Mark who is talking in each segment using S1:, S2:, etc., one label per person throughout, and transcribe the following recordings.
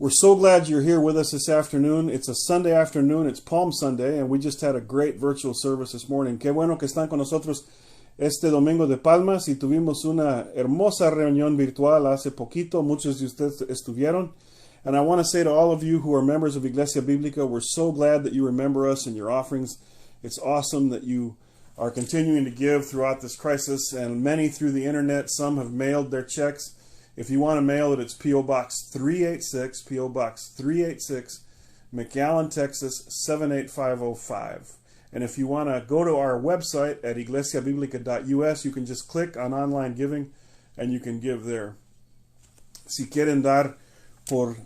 S1: We're so glad you're here with us this afternoon. It's a Sunday afternoon. It's Palm Sunday, and we just had a great virtual service this morning. Qué bueno que están con nosotros este domingo de Palmas y tuvimos una hermosa reunión virtual hace poquito. Muchos de ustedes estuvieron. And I want to say to all of you who are members of Iglesia Biblica, we're so glad that you remember us and your offerings. It's awesome that you are continuing to give throughout this crisis, and many through the internet. Some have mailed their checks. If you want to mail it, it's P.O. Box 386, P.O. Box 386, McAllen, Texas 78505. And if you want to go to our website at iglesiabiblica.us, you can just click on online giving and you can give there. Si quieren dar por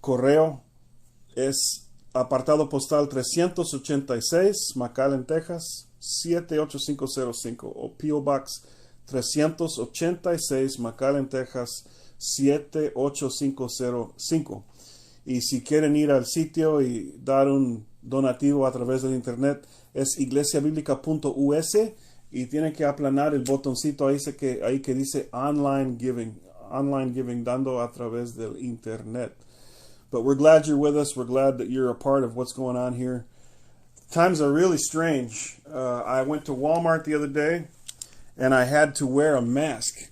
S1: correo, es apartado postal 386, McAllen, Texas 78505, o P.O. Box 386, McAllen, Texas 78505. Y si quieren ir al sitio y dar un donativo a través del internet, es iglesiabiblica.us y tienen que aplanar el botoncito ahí que dice online giving, dando a través del internet. But we're glad you're with us. We're glad that you're a part of what's going on here. Times are really strange. I went to Walmart the other day, and I had to wear a mask,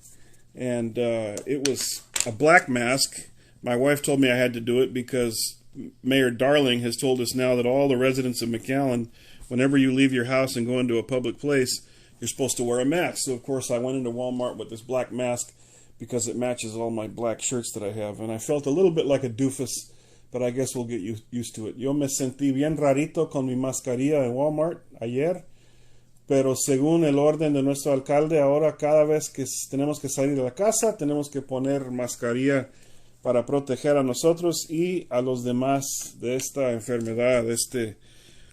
S1: and it was a black mask. My wife told me I had to do it because Mayor Darling has told us now that all the residents of McAllen, whenever you leave your house and go into a public place, you're supposed to wear a mask. So, of course, I went into Walmart with this black mask because it matches all my black shirts that I have, and I felt a little bit like a doofus, but I guess we'll get used to it. Yo me sentí bien rarito con mi mascarilla en Walmart ayer. Pero según el orden de nuestro alcalde, ahora cada vez que tenemos que salir de la casa, tenemos que poner mascarilla para proteger a nosotros y a los demás de esta enfermedad, de este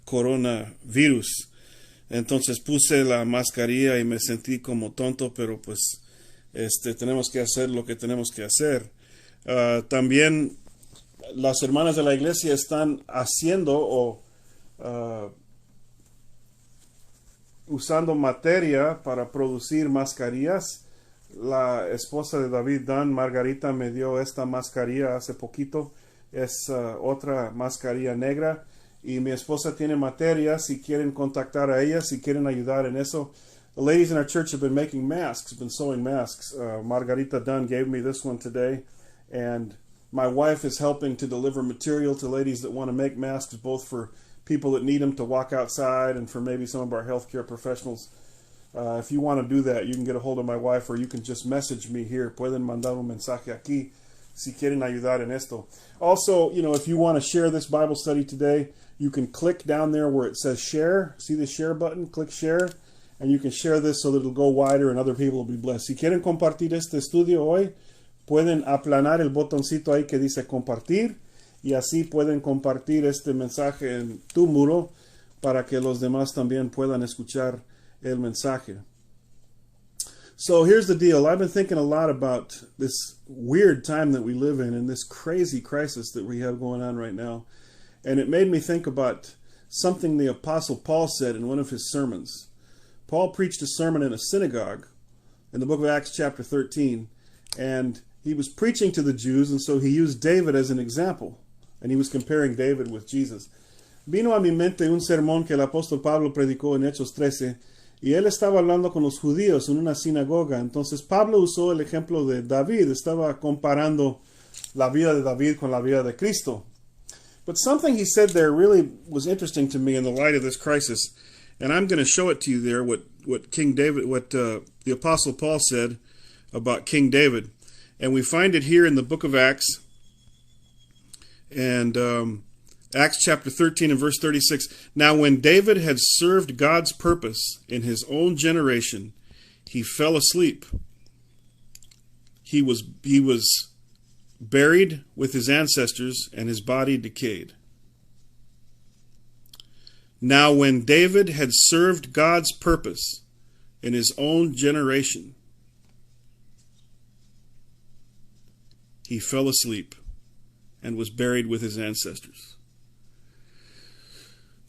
S1: coronavirus. Entonces puse la mascarilla y me sentí como tonto, pero pues tenemos que hacer lo que tenemos que hacer. También las hermanas de la iglesia están haciendo usando materia para producir mascarillas. La esposa de David Dan, Margarita, me dio esta mascarilla hace poquito. Es otra mascarilla negra. Y mi esposa tiene materia. Si quieren contactar a ella, si quieren ayudar en eso. The ladies in our church have been making masks, been sewing masks. Margarita Dunn gave me this one today. And my wife is helping to deliver material to ladies that want to make masks, both for people that need them to walk outside and for maybe some of our healthcare professionals. If you want to do that, you can get a hold of my wife, or you can just message me here. Pueden mandar un mensaje aquí si quieren ayudar en esto. Also, if you want to share this Bible study today, you can click down there where it says share. See the share button? Click share, and you can share this so that it'll go wider and other people will be blessed. Si quieren compartir este estudio hoy, pueden aplanar el botoncito ahí que dice compartir, y así pueden compartir este mensaje en tu muro para que los demás también puedan escuchar el mensaje. So here's the deal. I've been thinking a lot about this weird time that we live in and this crazy crisis that we have going on right now. And it made me think about something the Apostle Paul said in one of his sermons. Paul preached a sermon in a synagogue in the book of Acts chapter 13. And he was preaching to the Jews, and so he used David as an example. And he was comparing David with Jesus. Vino a mi mente un sermón que el apóstol Pablo predicó en Hechos 13, y él estaba hablando con los judíos en una sinagoga. Entonces Pablo usó el ejemplo de David, estaba comparando la vida de David con la vida de Cristo. But something he said there really was interesting to me in the light of this crisis, and I'm going to show it to you there, what the Apostle Paul said about King David. And we find it here in the book of Acts, and Acts chapter 13 and verse 36. Now when David had served God's purpose in his own generation, he fell asleep. He was buried with his ancestors, and his body decayed. Now when David had served God's purpose in his own generation, he fell asleep and was buried with his ancestors.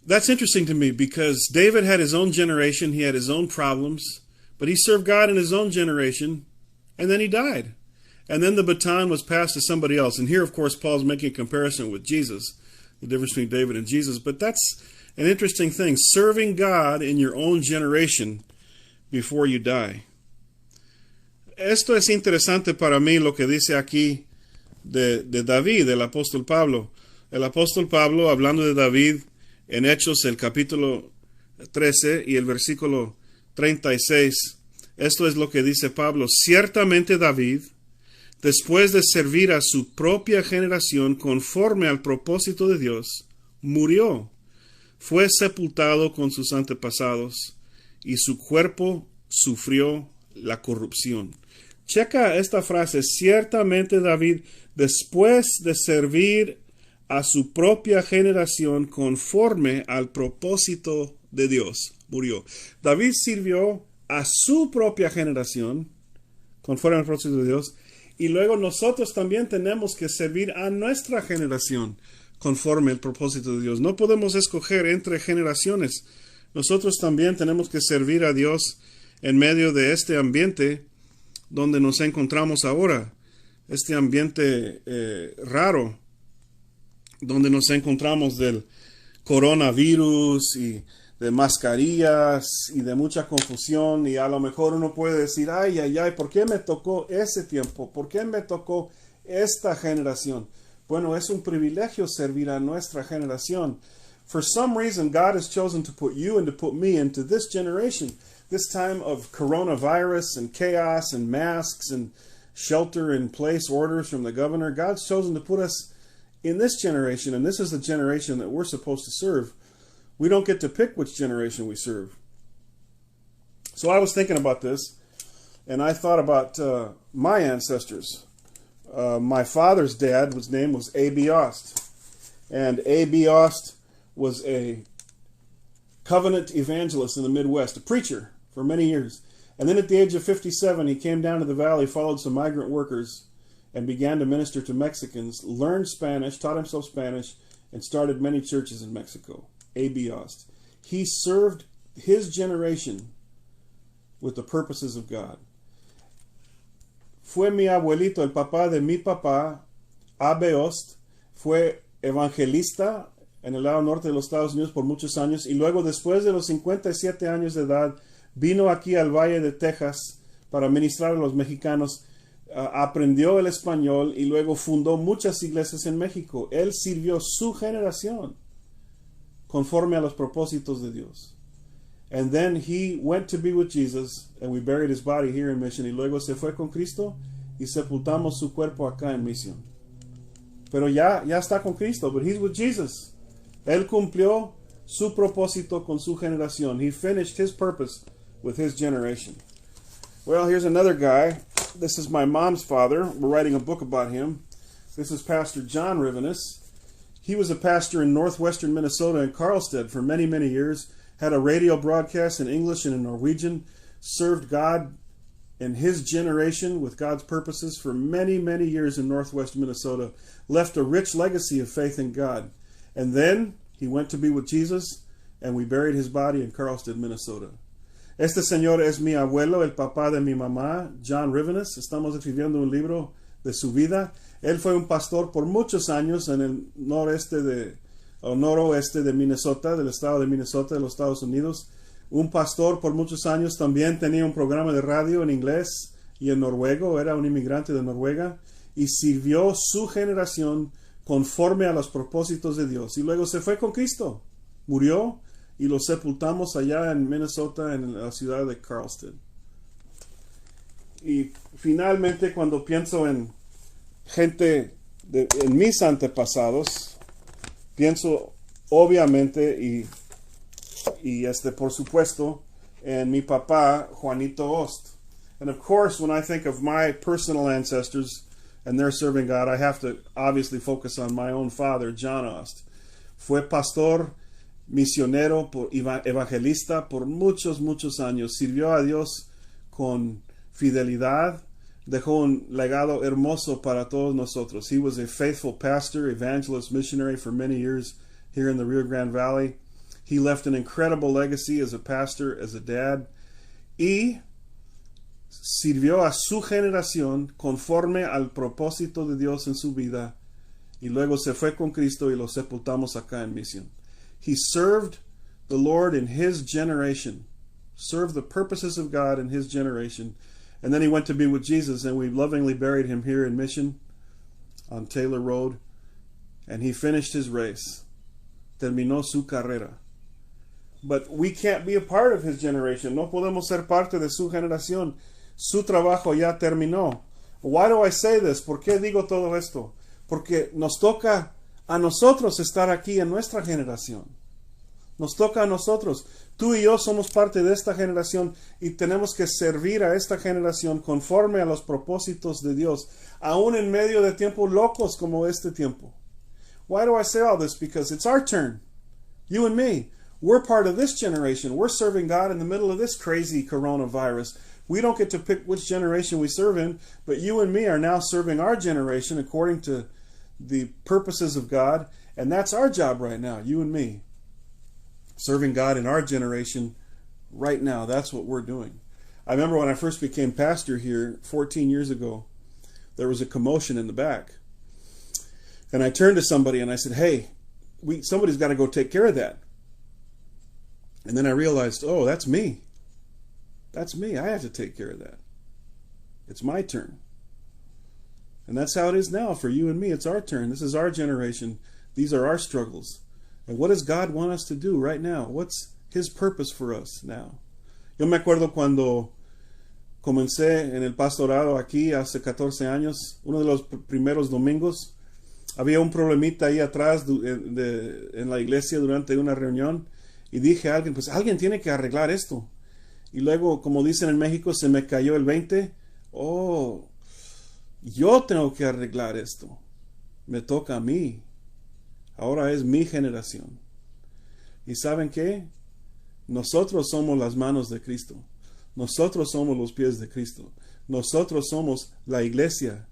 S1: That's interesting to me because David had his own generation, he had his own problems, but he served God in his own generation, and then he died. and then the baton was passed to somebody else. And here, of course, Paul's making a comparison with Jesus, the difference between David and Jesus. But that's an interesting thing, serving God in your own generation before you die. Esto es interesante para mí lo que dice aquí de David, el apóstol Pablo. El apóstol Pablo, hablando de David en Hechos, el capítulo 13 y el versículo 36, esto es lo que dice Pablo: ciertamente David, después de servir a su propia generación conforme al propósito de Dios, murió, fue sepultado con sus antepasados, y su cuerpo sufrió la corrupción. Checa esta frase: ciertamente David, después de servir a su propia generación conforme al propósito de Dios, murió. David sirvió a su propia generación conforme al propósito de Dios, y luego nosotros también tenemos que servir a nuestra generación conforme al propósito de Dios. No podemos escoger entre generaciones. Nosotros también tenemos que servir a Dios en medio de este ambiente donde nos encontramos ahora, este ambiente raro, donde nos encontramos del coronavirus y de mascarillas y de mucha confusión, y a lo mejor uno puede decir: ay, ¿por qué me tocó ese tiempo? ¿Por qué me tocó esta generación? Bueno, es un privilegio servir a nuestra generación. For some reason, God has chosen to put you and to put me into this generation. This time of coronavirus and chaos and masks and shelter-in-place orders from the governor, God's chosen to put us in this generation, and this is the generation that we're supposed to serve. We don't get to pick which generation we serve. So I was thinking about this, and I thought about my ancestors. My father's dad, his name was A.B. Ost, and A.B. Ost was a covenant evangelist in the Midwest, a preacher for many years. And then at the age of 57, he came down to the valley, followed some migrant workers, and began to minister to Mexicans, learned Spanish, taught himself Spanish, and started many churches in Mexico. A.B. Ost. He served his generation with the purposes of God. Fue mi abuelito, el papá de mi papá, A.B. Ost, fue evangelista en el lado norte de los Estados Unidos por muchos años, y luego, después de los 57 años de edad, vino aquí al Valle de Texas para ministrar a los mexicanos. Aprendió el español y luego fundó muchas iglesias en México. Él sirvió su generación conforme a los propósitos de Dios. And then he went to be with Jesus, and we buried his body here in Mission. Y luego se fue con Cristo y sepultamos su cuerpo acá en Mission. Pero ya está con Cristo, but he's with Jesus. Él cumplió su propósito con su generación. He finished his purpose with his generation. Well, here's another guy. This is my mom's father. We're writing a book about him. This is Pastor John Rivenus. He was a pastor in northwestern Minnesota in Karlstad for many, many years. Had a radio broadcast in English and in Norwegian. Served God and his generation with God's purposes for many, many years in northwest Minnesota. Left a rich legacy of faith in God. And then he went to be with Jesus, and we buried his body in Karlstad, Minnesota. Este señor es mi abuelo, el papá de mi mamá, John Rivenus. Estamos escribiendo un libro de su vida. Él fue un pastor por muchos años en el noroeste de Minnesota, del estado de Minnesota, de los Estados Unidos. Un pastor por muchos años. También tenía un programa de radio en inglés y en noruego. Era un inmigrante de Noruega y sirvió su generación conforme a los propósitos de Dios. Y luego se fue con Cristo. Murió y lo sepultamos allá en Minnesota, en la ciudad de Karlstad. Y finalmente, cuando pienso en gente en mis antepasados, pienso obviamente y por supuesto en mi papá Juanito Ost. And of course, when I think of my personal ancestors and their serving God, I have to obviously focus on my own father, John Ost. Fue pastor, misionero, evangelista por muchos años. Sirvió a Dios con fidelidad. Dejó un legado hermoso para todos nosotros. He was a faithful pastor, evangelist, missionary for many years here in the Rio Grande Valley. He left an incredible legacy as a pastor, as a dad. Y sirvió a su generación conforme al propósito de Dios en su vida y luego se fue con Cristo y lo sepultamos acá en Mission. He served the Lord in his generation, served the purposes of God in his generation, and then he went to be with Jesus, and we lovingly buried him here in Mission on Taylor Road, and he finished his race, terminó su carrera. But we can't be a part of his generation. No podemos ser parte de su generación. Su trabajo ya terminó. Why do I say this? ¿Por qué digo todo esto? Porque nos toca a nosotros estar aquí en nuestra generación. Nos toca a nosotros. Tú y yo somos parte de esta generación y tenemos que servir a esta generación conforme a los propósitos de Dios, aún en medio de tiempos locos como este tiempo. Why do I say all this? Because it's our turn. You and me. We're part of this generation. We're serving God in the middle of this crazy coronavirus. We don't get to pick which generation we serve in, but you and me are now serving our generation according to the purposes of God, and that's our job right now, you and me. Serving God in our generation right now. That's what we're doing. I remember when I first became pastor here 14 years ago, there was a commotion in the back. And I turned to somebody and I said, hey, somebody's got to go take care of that. And then I realized, oh, that's me. That's me. I have to take care of that. It's my turn. And that's how it is now for you and me. It's our turn. This is our generation. These are our struggles. And what does God want us to do right now? What's his purpose for us now? Yo me acuerdo cuando comencé en el pastorado aquí hace 14 años, uno de los primeros domingos, había un problemita ahí atrás en la iglesia durante una reunión y dije a alguien, pues alguien tiene que arreglar esto. Y luego, como dicen en México, se me cayó el 20. Oh, yo tengo que arreglar esto. Me toca a mí. Ahora es mi generación. ¿Y saben qué? Nosotros somos las manos de Cristo. Nosotros somos los pies de Cristo. Nosotros somos la iglesia.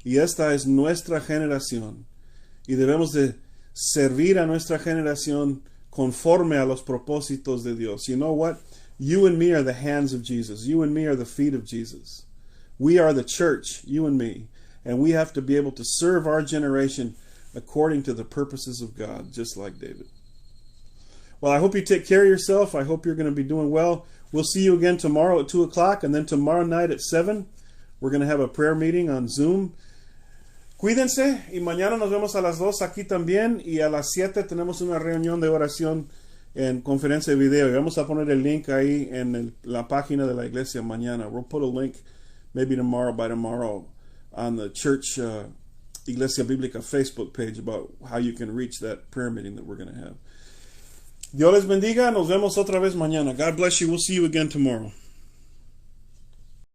S1: Y esta es nuestra generación. Y debemos de servir a nuestra generación conforme a los propósitos de Dios. You know what? You and me are the hands of Jesus. You and me are the feet of Jesus. We are the church, you and me. And we have to be able to serve our generation according to the purposes of God, just like David. Well, I hope you take care of yourself. I hope you're going to be doing well. We'll see you again tomorrow at 2 o'clock, and then tomorrow night at 7, we're going to have a prayer meeting on Zoom. Cuídense, y mañana nos vemos a las 2 aquí también, y a las 7 tenemos una reunión de oración en conferencia de video, y vamos a poner el link ahí en la página de la iglesia mañana. We'll put a link maybe by tomorrow on the church Iglesia Bíblica Facebook page about how you can reach that prayer meeting that we're going to have. Dios les bendiga. Nos vemos otra vez mañana. God bless you. We'll see you again tomorrow.